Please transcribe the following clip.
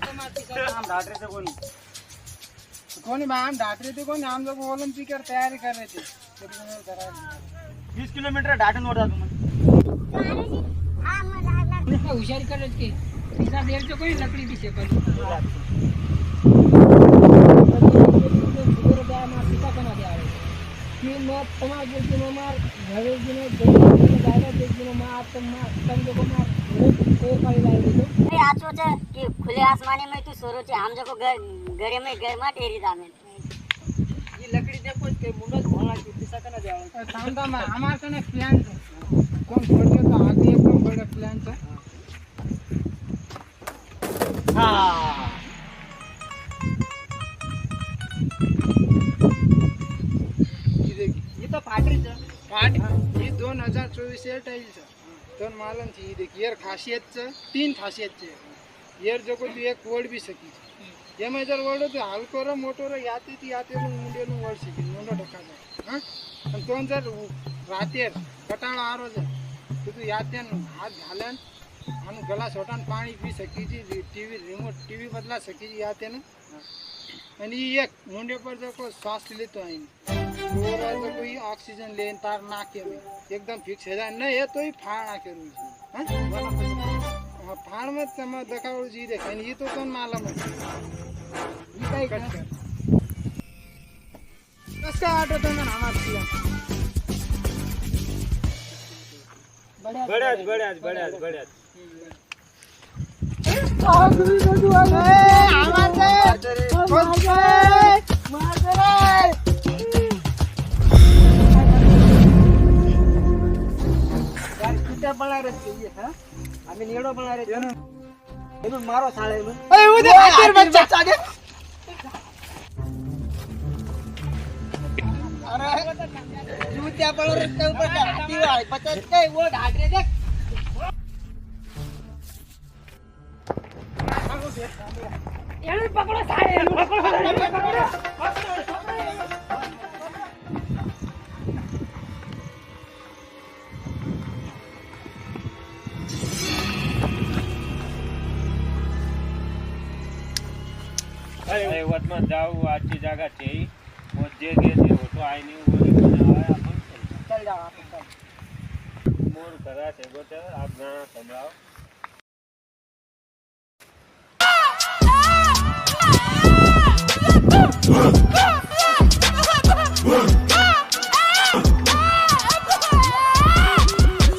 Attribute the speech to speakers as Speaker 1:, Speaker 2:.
Speaker 1: आम ढाट रहे थे कोनी आम ढाट रहे थे कोनी हम लोग ओलंपिक की तैयारी कर रहे थे 20 किलोमीटर ढाटन ओढा तुम्हें हुशारी कर रहे थे सीधा देर तो कोई लकड़ी की शेप कि मैं तमाम बोलती हूँ मार घरे जिन्हें जाएगा देखिए मार तुम को मार कोई पाई लाएगी तो
Speaker 2: अरे आजो છે કે ખુલે આસમાને में तू सोरो છે हम जको घरे में घर में टेरी दामे
Speaker 1: ये लकड़ी देखो के मुंडा घोड़ा की दिशा करना जाओ थांबा में हमार कने प्लान है कौन छोड़े तो आगे एकदम बड़ा प्लान है हां ये तो फाटरी है फाट ये 2024 से टाइल है दोन मालन थी देखिए यार खासियत है तीन खासियत है यार जो कोई एक वर्ड भी सकी ये मैं जर वर्ड तो हल्को रो मोटो रो याती मुंडे नु वर्ड सकी मुंडो ढका जाए हां पण तो जर रातेर कटाळा आरो છે तो याते हाथ घालन आणि गला सोटान पाणी पी सकी जी टीवी रिमोट टीवी बदला सकी जी याते ने आणि एक मुंडे पर जो को श्वास लेतो है तो जो कोई ऑक्सीजन लेन तार नाके में एकदम फिक्स है जाए नहीं है तो ही फाड़ नाके रू हां फाड़ में तम दकावळ जी देख आणि ये तो कोण मालूम है ये काय कर कसं आठवत ना आम्हाला बड्याच बना रहे चाहिए हां आम्ही नेडो बना रहे थे एनु मारो साले एनु ए उदे हातेर बच्चा आगे अरे जूतिया पड़ रहे ऊपर का हाथी है बच्चा के वो ढाट रहे देख एनु पकड़ो साले एनु पकड़ो
Speaker 3: अरे वत में जाओ अच्छी जगह चाहिए वो जे गे जे फोटो आई नहीं वो बनाया अपन
Speaker 1: चल जाओ आप चल
Speaker 3: मोर करा थे गोटे आप गाना संभलाओ